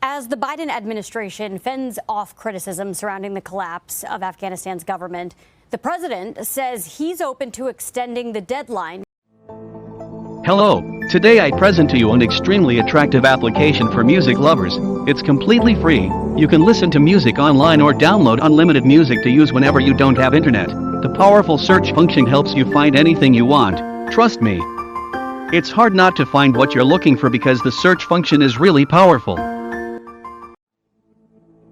As the Biden administration fends off criticism surrounding the collapse of Afghanistan's government, the president says he's open to extending the deadline. Hello, today I present to you an extremely attractive application for music lovers. It's completely free. You can listen to music online or download unlimited music to use whenever you don't have internet. The powerful search function helps you find anything you want. Trust me. It's hard not to find what you're looking for because the search function is really powerful.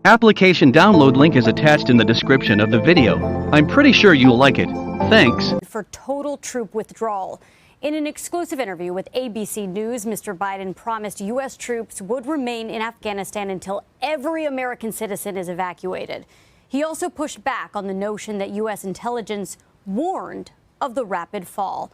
Application download link is attached in the description of the video. I'm pretty sure you'll like it. Thanks. For total troop withdrawal. In an exclusive interview with ABC News, Mr. Biden promised U.S. troops would remain in Afghanistan until every American citizen is evacuated. He also pushed back on the notion that U.S. intelligence warned of the rapid fall.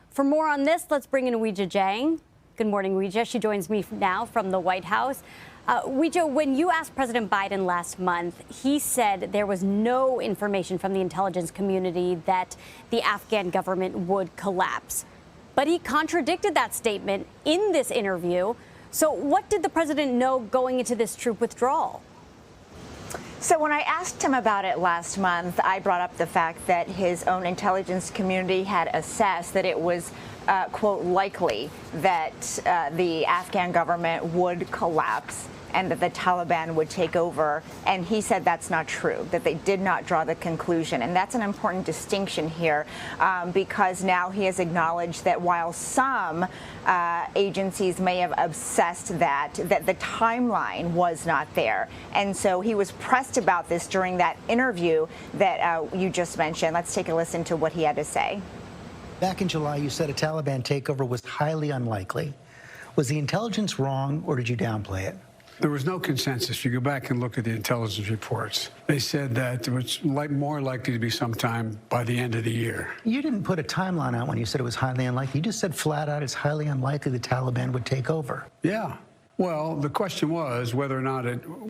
For more on this, let's bring in Weijia Jang. Good morning, Weijia. She joins me now from the White House. Weijia, when you asked President Biden last month, he said there was no information from the intelligence community that the Afghan government would collapse. But he contradicted that statement in this interview. So what did the president know going into this troop withdrawal? So when I asked him about it last month, I brought up the fact that his own intelligence community had assessed that it was, quote, likely that the Afghan government would collapse and that the Taliban would take over. And he said that's not true, that they did not draw the conclusion. And that's an important distinction here because now he has acknowledged that while some agencies may have assessed that the timeline was not there. And so he was pressed about this during that interview that you just mentioned. Let's take a listen to what he had to say. Back in July, you said a Taliban takeover was highly unlikely. Was the intelligence wrong, or did you downplay it? There was no consensus. You go back and look at the intelligence reports. They said that it was more likely to be sometime by the end of the year. You didn't put a timeline out when you said it was highly unlikely. You just said flat out it's highly unlikely the Taliban would take over. Yeah. Well, the question was whether or not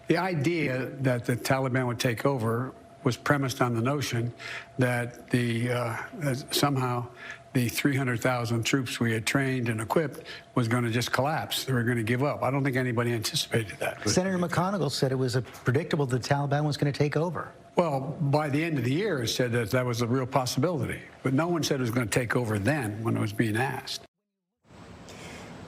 the idea that the Taliban would take over was premised on the notion that that somehow the 300,000 troops we had trained and equipped was going to just collapse. They were going to give up. I don't think anybody anticipated that. Senator McConnell said it was predictable the Taliban was going to take over. Well, by the end of the year, it said that that was a real possibility. But no one said it was going to take over then when it was being asked.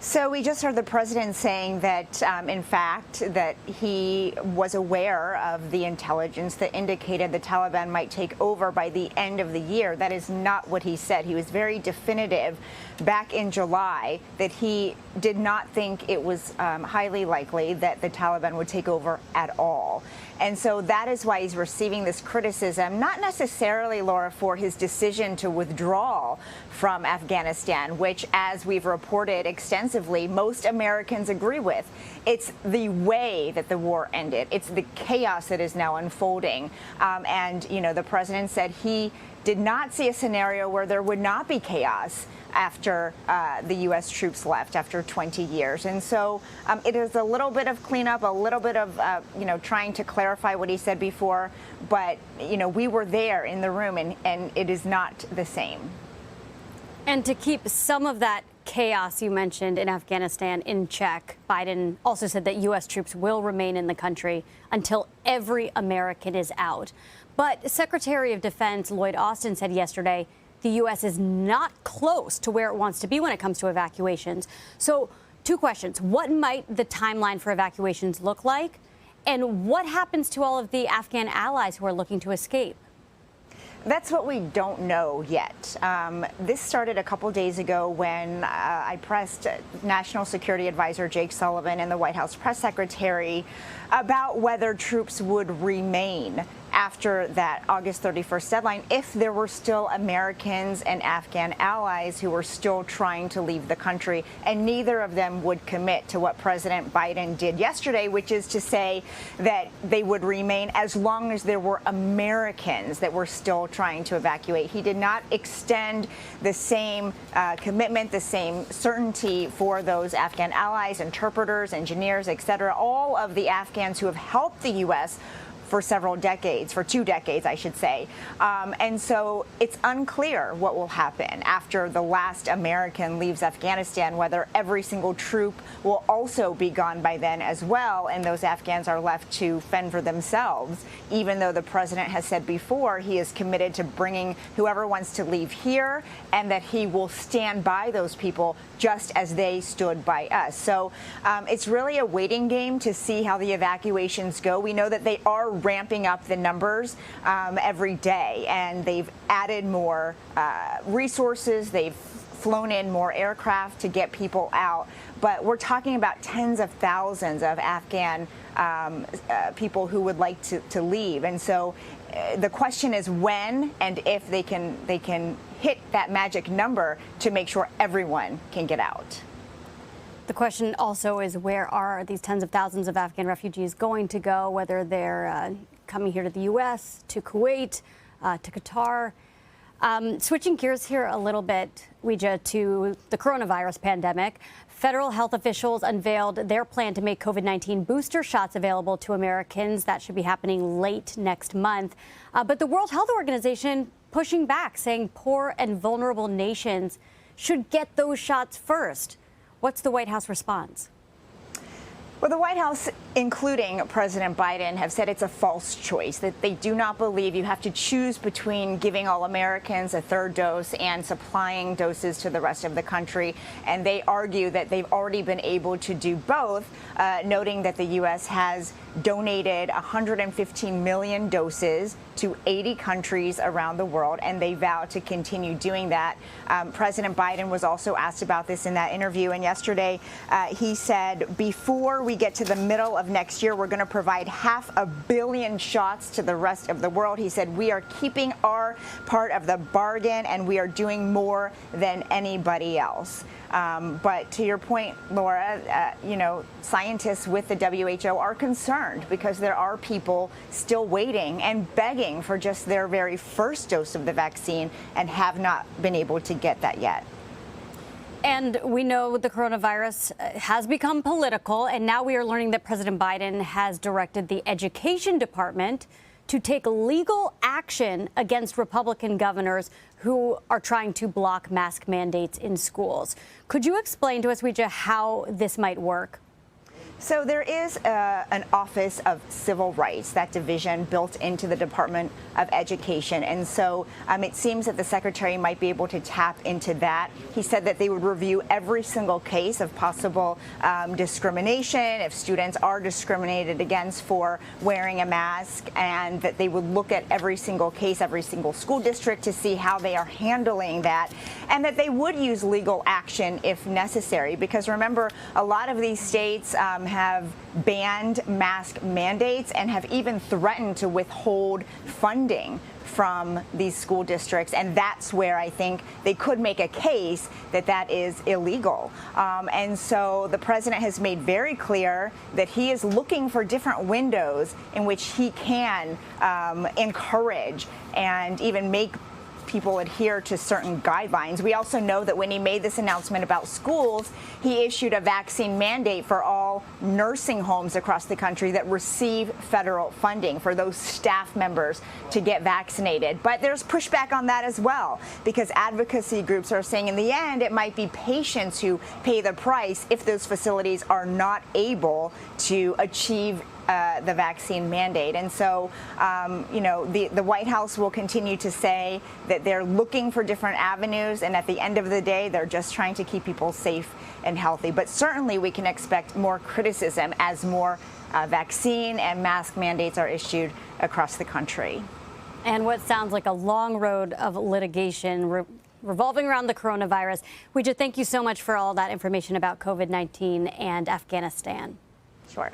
So we just heard the president saying that, in fact, that he was aware of the intelligence that indicated the Taliban might take over by the end of the year. That is not what he said. He was very definitive back in July that he did not think it was highly likely that the Taliban would take over at all. And so that is why he's receiving this criticism, not necessarily, Laura, for his decision to withdraw from Afghanistan, which, as we've reported extensively, most Americans agree with. It's the way that the war ended. It's the chaos that is now unfolding. And, you know, the president said he did not see a scenario where there would not be chaos after the U.S. troops left after 20 years. And so it is a little bit of cleanup, a little bit of, trying to clarify what he said before. But, we were there in the room, and it is not the same. And to keep some of that chaos you mentioned in Afghanistan in check, Biden also said that U.S. troops will remain in the country until every American is out. But Secretary of Defense Lloyd Austin said yesterday the U.S. is not close to where it wants to be when it comes to evacuations. So, two questions. What might the timeline for evacuations look like? And what happens to all of the Afghan allies who are looking to escape? That's what we don't know yet. This started a couple days ago when I pressed National Security Advisor Jake Sullivan and the White House press secretary about whether troops would remain after that August 31st deadline if there were still Americans and Afghan allies who were still trying to leave the country. And neither of them would commit to what President Biden did yesterday, which is to say that they would remain as long as there were Americans that were still trying to evacuate. He did not extend the same commitment, the same certainty for those Afghan allies, interpreters, engineers, et cetera, all of the Afghans who have helped the U.S. for several decades, for 2 decades, I should say. And so it's unclear what will happen after the last American leaves Afghanistan, whether every single troop will also be gone by then as well, and those Afghans are left to fend for themselves, even though the president has said before he is committed to bringing whoever wants to leave here, and that he will stand by those people just as they stood by us. So it's really a waiting game to see how the evacuations go. We know that they are ramping up the numbers every day, and they've added more resources. They've flown in more aircraft to get people out. But we're talking about tens of thousands of Afghan people who would like to leave. And so the question is when and if they can hit that magic number to make sure everyone can get out. The question also is, where are these tens of thousands of Afghan refugees going to go, whether they're coming here to the U.S., to Kuwait, to Qatar. Switching gears here a little bit, Weijia, to the coronavirus pandemic. Federal health officials unveiled their plan to make COVID-19 booster shots available to Americans. That should be happening late next month. But the World Health Organization pushing back, saying poor and vulnerable nations should get those shots first. What's the White House response? Well, the White House, including President Biden, have said it's a false choice, that they do not believe you have to choose between giving all Americans a third dose and supplying doses to the rest of the country. And they argue that they've already been able to do both, noting that the U.S. has donated 115 million doses to 80 countries around the world, and they vow to continue doing that. President Biden was also asked about this in that interview, and yesterday he said, before we get to the middle of next year, we're going to provide 500 million shots to the rest of the world. He said, we are keeping our part of the bargain, and we are doing more than anybody else. But to your point, Laura, scientists with the WHO are concerned because there are people still waiting and begging for just their very first dose of the vaccine and have not been able to get that yet. And we know the coronavirus has become political, and now we are learning that President Biden has directed the Education Department to take legal action against Republican governors who are trying to block mask mandates in schools. Could you explain to us, Weijia, how this might work? So there is an Office of Civil Rights, that division built into the Department of Education. And so it seems that the secretary might be able to tap into that. He said that they would review every single case of possible discrimination, if students are discriminated against for wearing a mask, and that they would look at every single case, every single school district to see how they are handling that, and that they would use legal action if necessary. Because remember, a lot of these states have banned mask mandates and have even threatened to withhold funding from these school districts, and that's where I think they could make a case that that is illegal. And so the president has made very clear that he is looking for different windows in which he can encourage and even make people adhere to certain guidelines. We also know that when he made this announcement about schools, he issued a vaccine mandate for all nursing homes across the country that receive federal funding for those staff members to get vaccinated. But there's pushback on that as well, because advocacy groups are saying in the end it might be patients who pay the price if those facilities are not able to achieve the vaccine mandate. And so, the White House will continue to say that they're looking for different avenues, and at the end of the day, they're just trying to keep people safe and healthy. But certainly we can expect more criticism as more vaccine and mask mandates are issued across the country. And what sounds like a long road of litigation revolving around the coronavirus. Weijia, thank you so much for all that information about COVID-19 and Afghanistan. Sure.